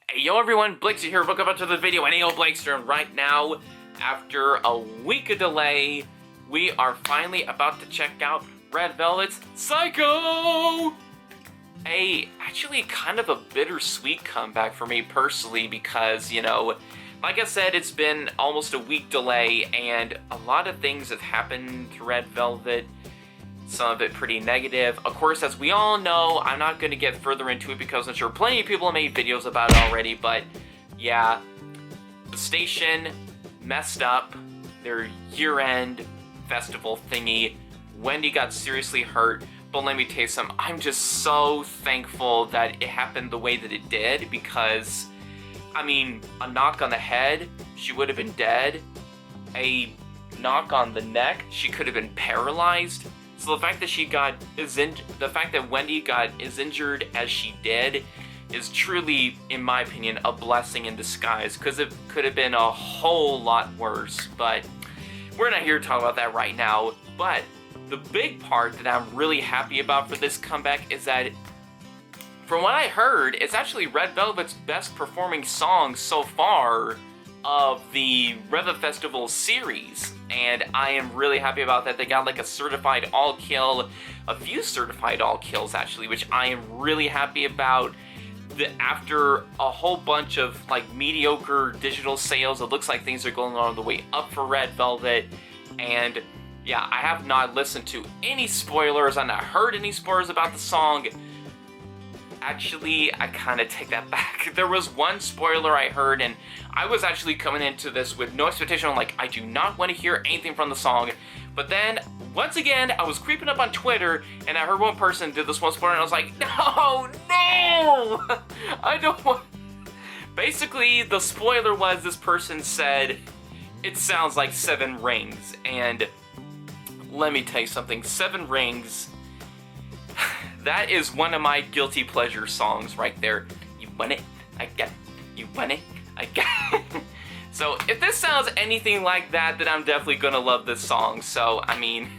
Hey, yo everyone, Blakesy here, welcome back to the video, and yo Blakester, and right now, after a week of delay, we are finally about to check out Red Velvet's Psycho! Actually kind of a bittersweet comeback for me personally, because, you know, like I said, it's been almost a week delay, and a lot of things have happened to Red Velvet. Some of it pretty negative. Of course, as we all know, I'm not going to get further into it because I'm sure plenty of people have made videos about it already, but yeah, the station messed up their year-end festival thingy. Wendy got seriously hurt, but let me tell you something, I'm just so thankful that it happened the way that it did, because, I mean, a knock on the head, she would have been dead. A knock on the neck, she could have been paralyzed. So the fact that the fact that Wendy is injured as she did is truly, in my opinion, a blessing in disguise, because it could have been a whole lot worse, but we're not here to talk about that right now. But the big part that I'm really happy about for this comeback is that, from what I heard, it's actually Red Velvet's best performing song so far of the ReVe Festival series, and I am really happy about that. They got like a certified all kill, a few certified all kills actually, which I am really happy about. After a whole bunch of like mediocre digital sales, it looks like things are going on the way up for Red Velvet. And yeah, I have not listened to any spoilers, I've not heard any spoilers about the song. Actually, I kind of take that back. There was one spoiler I heard, and I was actually coming into this with no expectation. I'm like, I do not want to hear anything from the song. But then, once again, I was creeping up on Twitter, and I heard one person did this one spoiler, and I was like, no! I don't want... Basically, the spoiler was this person said, it sounds like 7 Rings, and let me tell you something, 7 Rings... That is one of my guilty pleasure songs right there. You want it, I get it. You want it, I get it. So if this sounds anything like that, then I'm definitely gonna love this song. So, I mean,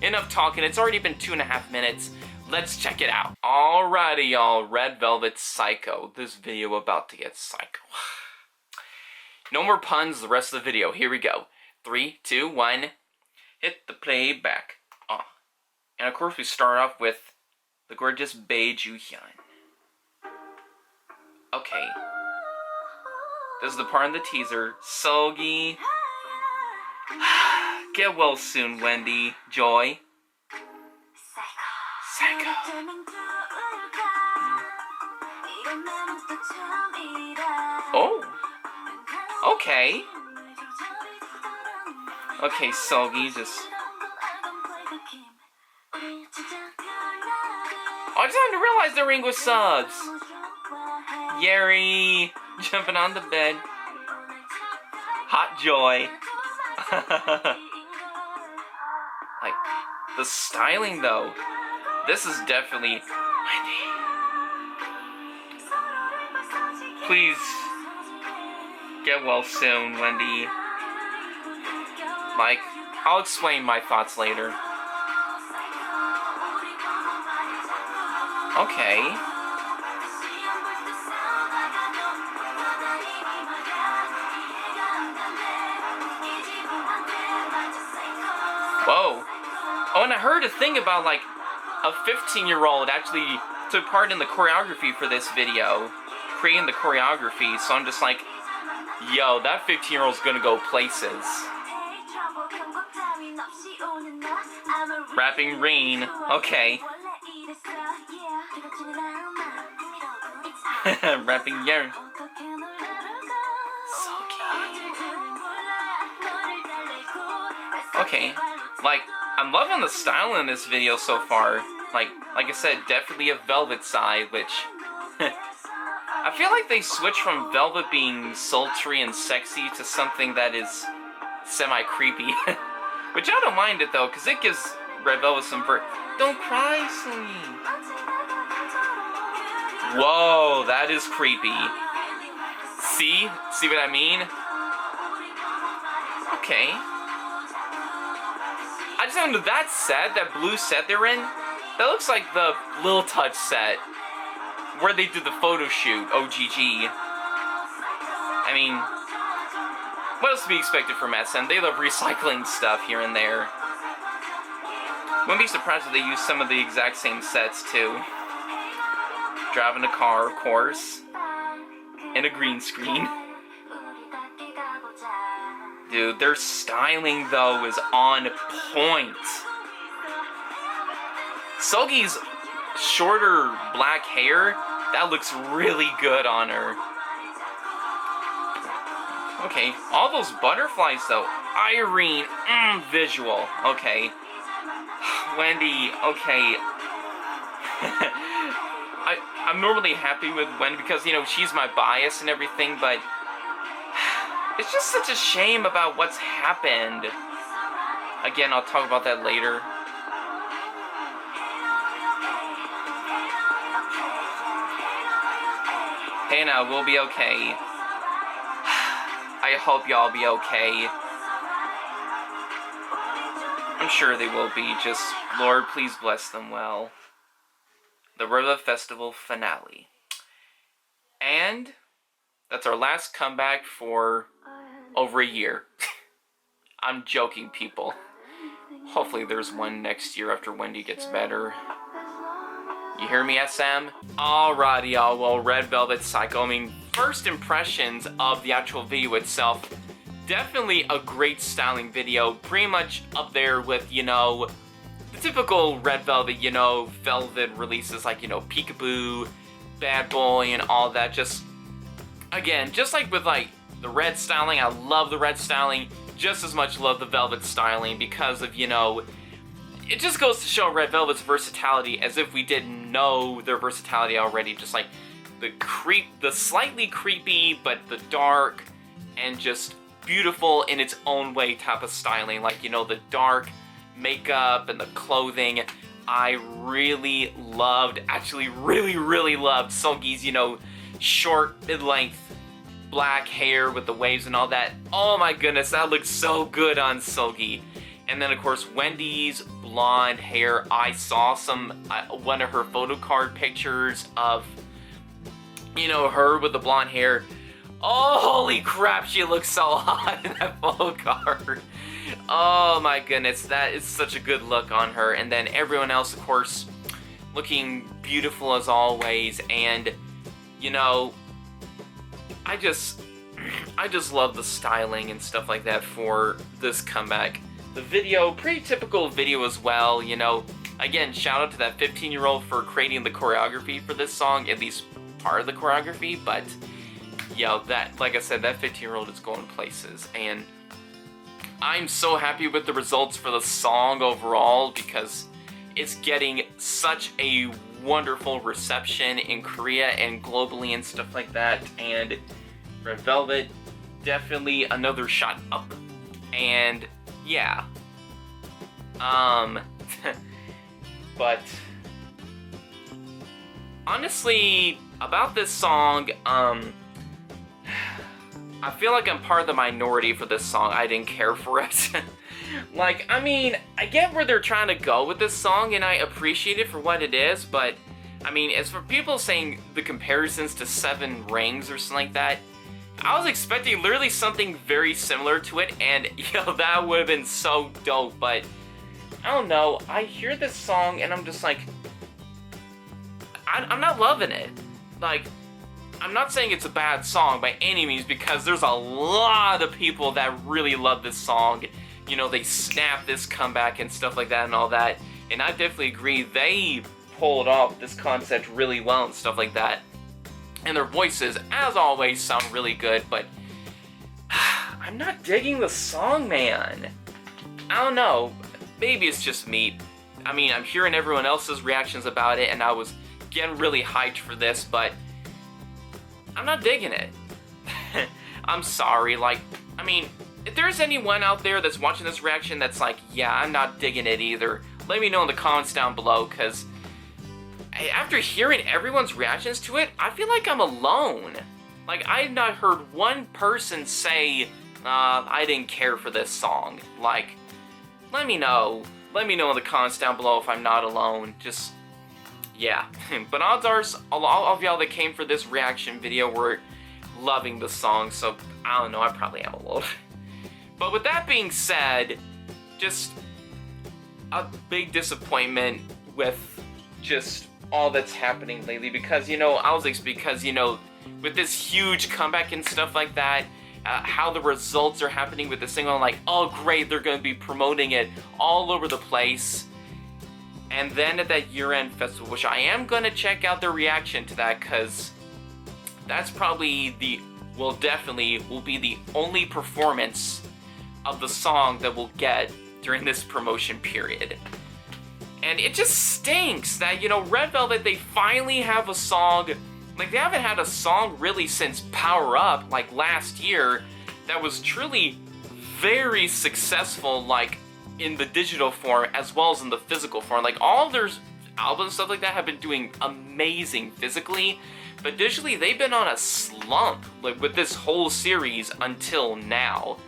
enough talking. It's already been 2.5 minutes. Let's check it out. Alrighty, y'all. Red Velvet's Psycho. This video about to get psycho. No more puns the rest of the video. Here we go. 3, 2, 1. Hit the playback. And of course we start off with the gorgeous Bae Joo-hyun. Okay. This is the part in the teaser. Seulgi. Get well soon, Wendy. Joy. Psycho. Oh. Okay. Okay, Seulgi just... I just had to realize the ring was subs. Yeri jumping on the bed. Hot Joy. Like, the styling though. This is definitely Wendy. Please get well soon, Wendy. Like, I'll explain my thoughts later. Okay. Whoa. Oh, and I heard a thing about, like, a 15-year-old actually took part in the choreography for this video. Creating the choreography, so I'm just like, yo, that 15-year-old's gonna go places. Rapping Rain. Okay. Rapping Yearn. So cute. Okay, like, I'm loving the style in this video so far. Like I said, definitely a Velvet side, which... I feel like they switched from Velvet being sultry and sexy to something that is semi-creepy. Which I don't mind it though, because it gives Red Velvet some Don't cry, sweetie. Whoa, that is creepy. See? See what I mean? Okay. I just don't know, that set, that blue set they're in, that looks like the Lil Touch set. where they did the photo shoot, OGG. I mean, what else to be expected from SM? They love recycling stuff here and there. Wouldn't be surprised if they use some of the exact same sets too. Driving a car, of course, and a green screen. Dude, their styling though is on point. Seulgi's shorter black hair, that looks really good on her. Okay, all those butterflies though. Irene, visual. Okay. Wendy, okay. I'm normally happy with Wendy because, you know, she's my bias and everything, but it's just such a shame about what's happened. Again, I'll talk about that later. Hey now, we'll be okay. I hope y'all be okay. I'm sure they will be, just, Lord, please bless them well. The ReVe Festival finale. And that's our last comeback for over a year. I'm joking, people. Hopefully there's one next year after Wendy gets better. You hear me, SM? Alrighty, y'all. Well, Red Velvet Psycho. I mean, first impressions of the actual video itself. Definitely a great styling video. Pretty much up there with, you know, the typical Red Velvet, you know, Velvet releases like, you know, Peekaboo, Bad Boy, and all that. Just, again, just like with, like, the red styling, I love the red styling. Just as much love the Velvet styling because of, you know, it just goes to show Red Velvet's versatility as if we didn't know their versatility already. Just like the slightly creepy, but the dark and just beautiful in its own way type of styling. Like, you know, the dark makeup and the clothing. I really loved, actually really loved Seulgi's, you know, short, mid-length black hair with the waves and all that. Oh my goodness, that looks so good on Seulgi. And then, of course, Wendy's blonde hair. I saw one of her photo card pictures of, you know, her with the blonde hair. Oh, holy crap, she looks so hot in that photo card. Oh my goodness, that is such a good look on her. And then everyone else, of course, looking beautiful as always. And, you know, I just love the styling and stuff like that for this comeback. The video, pretty typical video as well, you know. Again, shout out to that 15-year-old for creating the choreography for this song, at least part of the choreography, but, yo, that, like I said, that 15-year-old is going places, and I'm so happy with the results for the song overall, because it's getting such a wonderful reception in Korea and globally and stuff like that, and Red Velvet, definitely another shot up, and yeah. But honestly, about this song, I feel like I'm part of the minority for this song. I didn't care for it. Like, I mean, I get where they're trying to go with this song, and I appreciate it for what it is, but, I mean, as for people saying the comparisons to Seven Rings or something like that, I was expecting literally something very similar to it, and, yo, that would have been so dope, but, I don't know, I hear this song, and I'm just like, I'm not loving it. Like, I'm not saying it's a bad song by any means, because there's a lot of people that really love this song. You know, they snap this comeback and stuff like that and all that, and I definitely agree, they pulled off this concept really well and stuff like that. And their voices, as always, sound really good, but I'm not digging the song, man. I don't know. Maybe it's just me. I mean, I'm hearing everyone else's reactions about it, and I was getting really hyped for this, but I'm not digging it. I'm sorry, like, I mean, if there's anyone out there that's watching this reaction that's like, yeah, I'm not digging it either, let me know in the comments down below, because after hearing everyone's reactions to it, I feel like I'm alone. Like, I've not heard one person say, I didn't care for this song. Like, let me know. Let me know in the comments down below if I'm not alone. Just, yeah. But odds are, all of y'all that came for this reaction video were loving the song, so I don't know, I probably am a little. But with that being said, just a big disappointment with just all that's happening lately, because, you know, because, you know, with this huge comeback and stuff like that, how the results are happening with the single, like, oh great, they're going to be promoting it all over the place. And then at that year-end festival, which I am going to check out their reaction to that, because that's probably definitely will be the only performance of the song that we'll get during this promotion period. And it just stinks that, you know, Red Velvet, they finally have a song. Like, they haven't had a song really since Power Up, like last year, that was truly very successful, like, in the digital form as well as in the physical form. Like, all their albums and stuff like that have been doing amazing physically, but digitally they've been on a slump, like, with this whole series until now.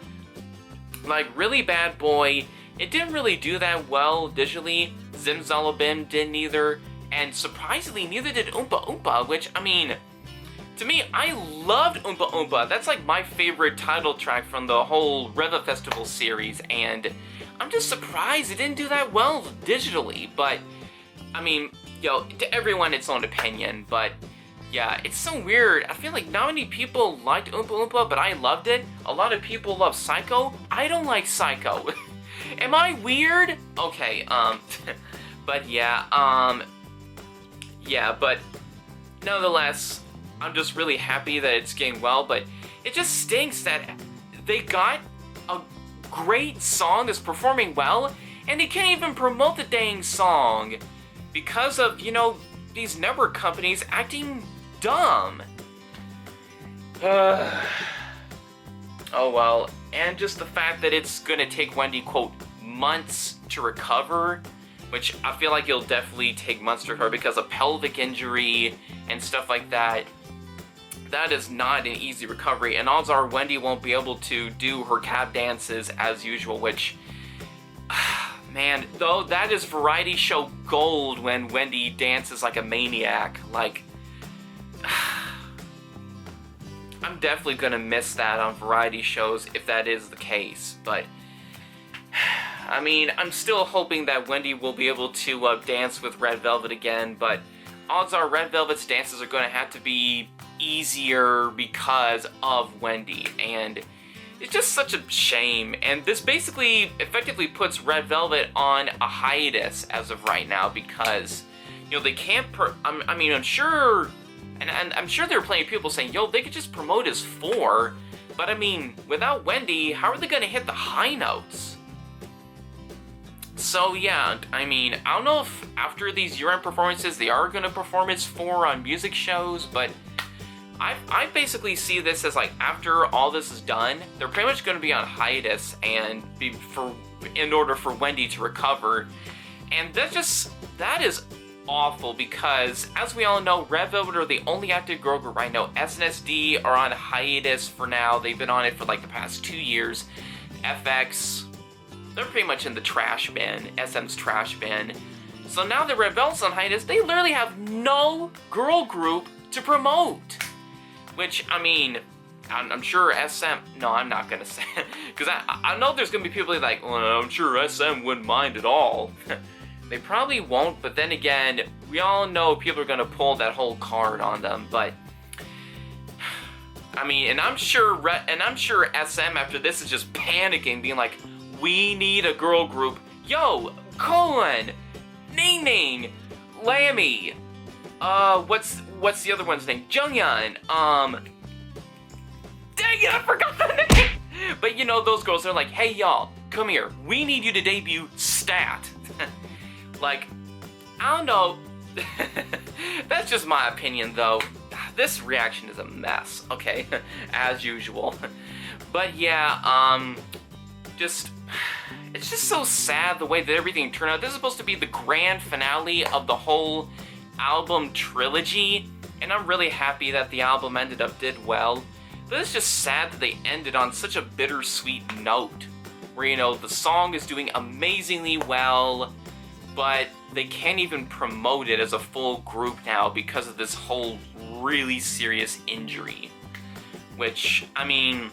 Like, Really Bad Boy, it didn't really do that well digitally. Zimzalabim didn't either. And surprisingly, neither did Oompa Oompa, which, I mean, to me, I loved Oompa Oompa. That's like my favorite title track from the whole ReVe Festival series, and I'm just surprised it didn't do that well digitally. But, I mean, yo, to everyone its own opinion, but yeah, it's so weird. I feel like not many people liked Oompa Oompa, but I loved it. A lot of people love Psycho. I don't like Psycho. Am I weird? Okay, but yeah, yeah, but nonetheless, I'm just really happy that it's getting well, but it just stinks that they got a great song that's performing well, and they can't even promote the dang song because of, you know, these network companies acting dumb. Oh well, and just the fact that it's gonna take Wendy, quote, months to recover, which I feel like it'll definitely take months to recover because of pelvic injury and stuff like that. That is not an easy recovery, and odds are Wendy won't be able to do her cab dances as usual, which, man, though, that is variety show gold when Wendy dances like a maniac. Like, I'm definitely gonna miss that on variety shows if that is the case, but I mean, I'm still hoping that Wendy will be able to dance with Red Velvet again, but odds are Red Velvet's dances are going to have to be easier because of Wendy, and it's just such a shame. And this basically effectively puts Red Velvet on a hiatus as of right now because, you know, they can't, I mean, I'm sure, and I'm sure there are plenty of people saying, yo, they could just promote as 4, but I mean, without Wendy, how are they going to hit the high notes? So yeah, I mean, I don't know if after these year-end performances they are going to perform as 4 on music shows, but I basically see this as like after all this is done, they're pretty much going to be on hiatus and in order for Wendy to recover, and that is awful because as we all know, Red Velvet are the only active girl group right now. SNSD are on hiatus for now. They've been on it for like the past 2 years. FX, they're pretty much in the trash bin, SM's trash bin. So now that Red Velvet's on hiatus, they literally have no girl group to promote. Which, I mean, I'm sure SM, no, I'm not gonna say it, because I know there's gonna be people like, well, I'm sure SM wouldn't mind at all. They probably won't, but then again, we all know people are gonna pull that whole card on them, but I mean, and I'm sure SM after this is just panicking, being like, we need a girl group. Yo, Colin, Ning Ning, Lammy, what's the other one's name? Junghyun, dang it, I forgot the name! But you know, those girls are like, hey y'all, come here, we need you to debut Stat. Like, I don't know, that's just my opinion though. This reaction is a mess, okay, as usual. But yeah, it's just so sad the way that everything turned out. This is supposed to be the grand finale of the whole album trilogy, and I'm really happy that the album did well. But it's just sad that they ended on such a bittersweet note, where, you know, the song is doing amazingly well, but they can't even promote it as a full group now because of this whole really serious injury. which, I mean,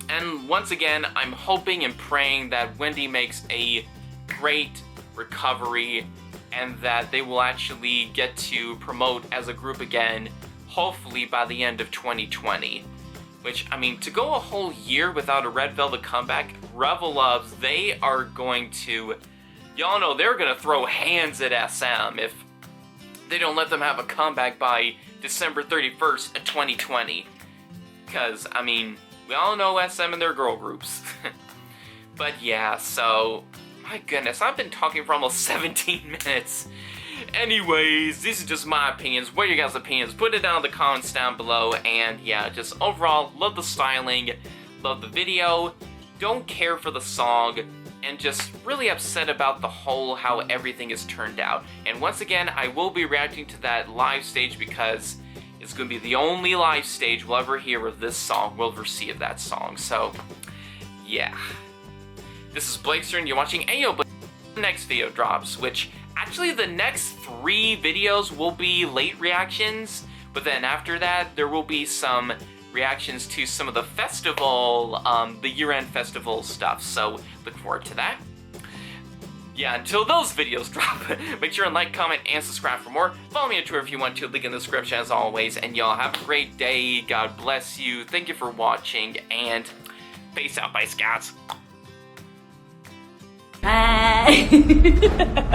and once again, I'm hoping and praying that Wendy makes a great recovery and that they will actually get to promote as a group again, hopefully by the end of 2020. Which, I mean, to go a whole year without a Red Velvet comeback, Revel Loves, they are going to, y'all know they're going to throw hands at SM if they don't let them have a comeback by December 31st of 2020. Because, I mean, we all know SM and their girl groups. But yeah, so, my goodness, I've been talking for almost 17 minutes. Anyways, these are just my opinions. What are your guys' opinions? Put it down in the comments down below. And yeah, just overall, love the styling, love the video, don't care for the song, and just really upset about the whole how everything is turned out. And once again, I will be reacting to that live stage because it's going to be the only live stage we'll ever hear of this song, we'll ever see of that song. So, yeah. This is Blakester, and you're watching Ayo Blakester. The next video drops, which actually the next 3 videos will be late reactions, but then after that there will be some reactions to some of the festival, the year-end festival stuff, so look forward to that. Yeah, until those videos drop, make sure and like, comment, and subscribe for more. Follow me on Twitter if you want to, link in the description as always, and y'all have a great day, God bless you, thank you for watching, and peace out, Bye Scouts. Bye.